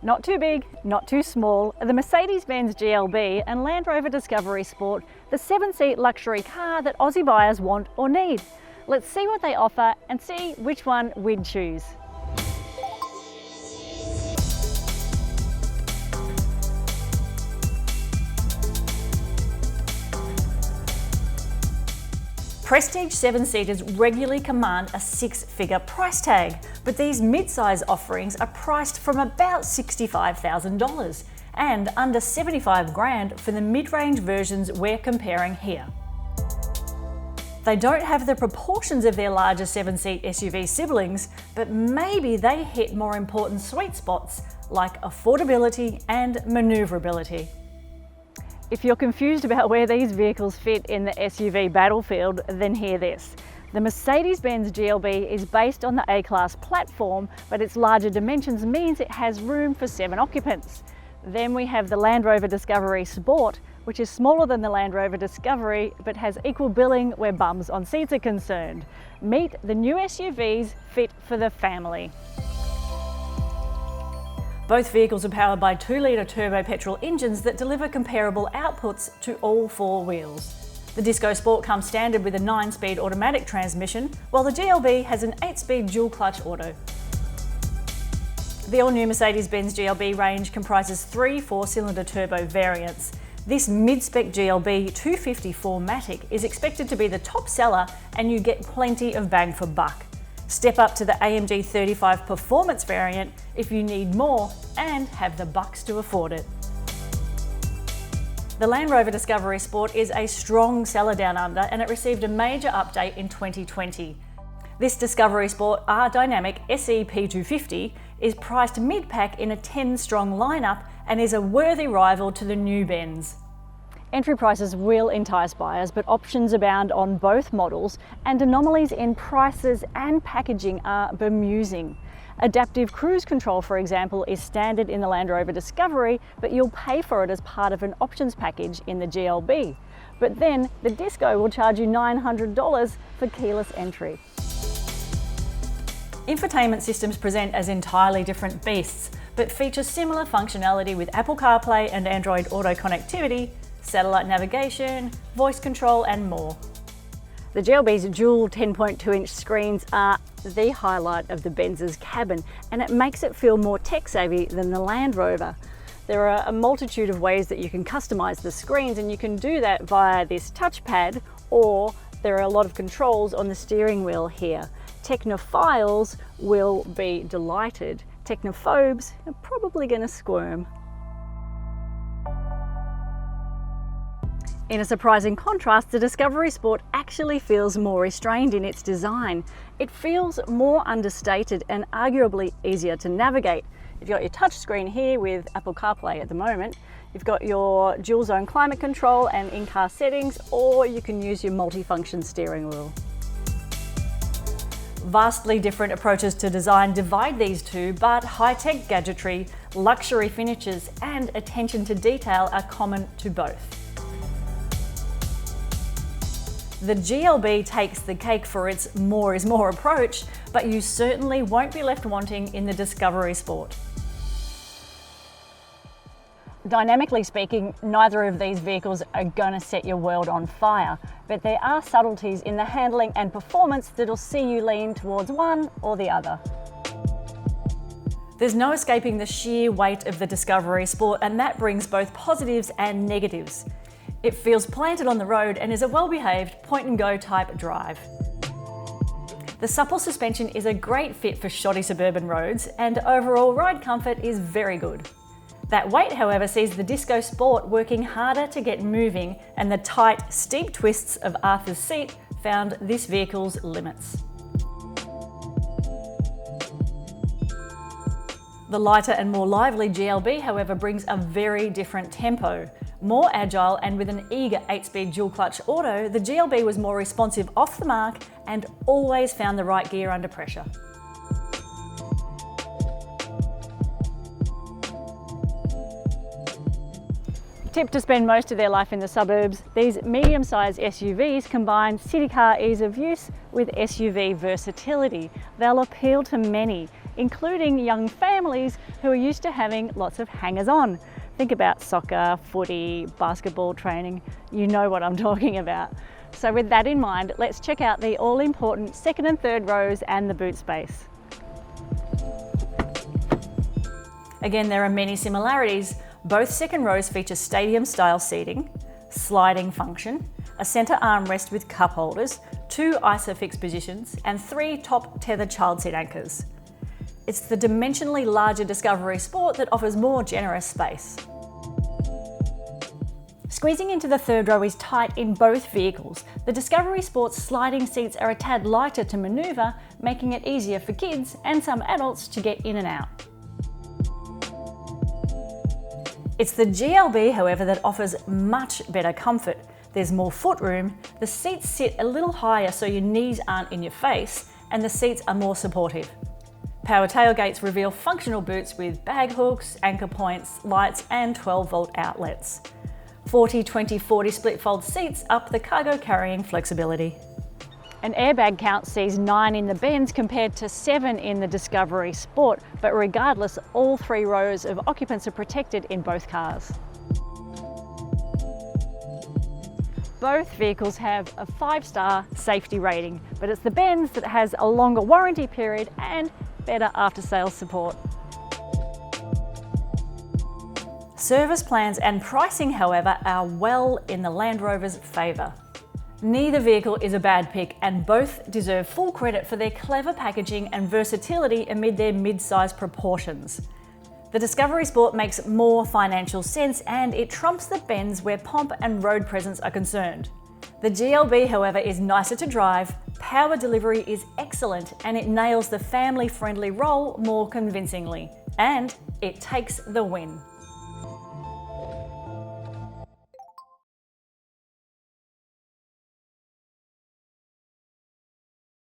Not too big, not too small, the Mercedes-Benz GLB and Land Rover Discovery Sport, the 7-seat luxury car that Aussie buyers want or need. Let's see what they offer and see which one we'd choose. Prestige 7-seaters regularly command a 6-figure price tag, but these mid-size offerings are priced from about $65,000 and under $75,000 for the mid-range versions we're comparing here. They don't have the proportions of their larger 7-seat SUV siblings, but maybe they hit more important sweet spots like affordability and manoeuvrability. If you're confused about where these vehicles fit in the SUV battlefield, then hear this. The Mercedes-Benz GLB is based on the A-Class platform, but its larger dimensions means it has room for 7 occupants. Then we have the Land Rover Discovery Sport, which is smaller than the Land Rover Discovery, but has equal billing where bums on seats are concerned. Meet the new SUVs fit for the family. Both vehicles are powered by 2-litre turbo petrol engines that deliver comparable outputs to all 4 wheels. The Disco Sport comes standard with a 9-speed automatic transmission, while the GLB has an 8-speed dual-clutch auto. The all-new Mercedes-Benz GLB range comprises 3 4-cylinder turbo variants. This mid-spec GLB 254matic is expected to be the top seller, and you get plenty of bang for buck. Step up to the AMG 35 Performance variant if you need more and have the bucks to afford it. The Land Rover Discovery Sport is a strong seller down under, and it received a major update in 2020. This Discovery Sport R-Dynamic SE P250 is priced mid-pack in a 10-strong lineup and is a worthy rival to the new Benz. Entry prices will entice buyers, but options abound on both models, and anomalies in prices and packaging are bemusing. Adaptive cruise control, for example, is standard in the Land Rover Discovery, but you'll pay for it as part of an options package in the GLB. But then the Disco will charge you $900 for keyless entry. Infotainment systems present as entirely different beasts, but feature similar functionality with Apple CarPlay and Android Auto connectivity, satellite navigation, voice control and more. The GLB's dual 10.2-inch screens are the highlight of the Benz's cabin, and it makes it feel more tech-savvy than the Land Rover. There are a multitude of ways that you can customize the screens, and you can do that via this touchpad, or there are a lot of controls on the steering wheel here. Technophiles will be delighted. Technophobes are probably going to squirm. In a surprising contrast, the Discovery Sport actually feels more restrained in its design. It feels more understated and arguably easier to navigate. You've got your touchscreen here with Apple CarPlay at the moment. You've got your dual zone climate control and in-car settings, or you can use your multifunction steering wheel. Vastly different approaches to design divide these two, but high-tech gadgetry, luxury finishes and attention to detail are common to both. The GLB takes the cake for its more is more approach, but you certainly won't be left wanting in the Discovery Sport. Dynamically speaking, neither of these vehicles are going to set your world on fire, but there are subtleties in the handling and performance that'll see you lean towards one or the other. There's no escaping the sheer weight of the Discovery Sport, and that brings both positives and negatives. It feels planted on the road and is a well-behaved point-and-go type drive. The supple suspension is a great fit for shoddy suburban roads, and overall ride comfort is very good. That weight, however, sees the Disco Sport working harder to get moving, and the tight, steep twists of Arthur's seat found this vehicle's limits. The lighter and more lively GLB, however, brings a very different tempo. More agile and with an eager 8-speed dual-clutch auto, the GLB was more responsive off the mark and always found the right gear under pressure. Tip to spend most of their life in the suburbs, these medium-sized SUVs combine city car ease of use with SUV versatility. They'll appeal to many. including young families who are used to having lots of hangers-on. Think about soccer, footy, basketball training. You know what I'm talking about. So with that in mind, let's check out the all-important second and third rows and the boot space. Again, there are many similarities. Both second rows feature stadium-style seating, sliding function, a centre armrest with cup holders, 2 ISOFIX positions, and 3 top tethered child seat anchors. It's the dimensionally larger Discovery Sport that offers more generous space. Squeezing into the third row is tight in both vehicles. The Discovery Sport's sliding seats are a tad lighter to manoeuvre, making it easier for kids and some adults to get in and out. It's the GLB, however, that offers much better comfort. There's more footroom, the seats sit a little higher so your knees aren't in your face, and the seats are more supportive. Power tailgates reveal functional boots with bag hooks, anchor points, lights, and 12-volt outlets. 40-20-40 split fold seats up the cargo carrying flexibility. An airbag count sees 9 in the Benz compared to 7 in the Discovery Sport, but regardless, all 3 rows of occupants are protected in both cars. Both vehicles have a 5-star safety rating, but it's the Benz that has a longer warranty period and better after-sales support. Service plans and pricing, however, are well in the Land Rover's favour. Neither vehicle is a bad pick, and both deserve full credit for their clever packaging and versatility amid their mid-size proportions. The Discovery Sport makes more financial sense, and it trumps the Benz where pomp and road presence are concerned. The GLB, however, is nicer to drive, power delivery is excellent, and it nails the family-friendly role more convincingly. And it takes the win.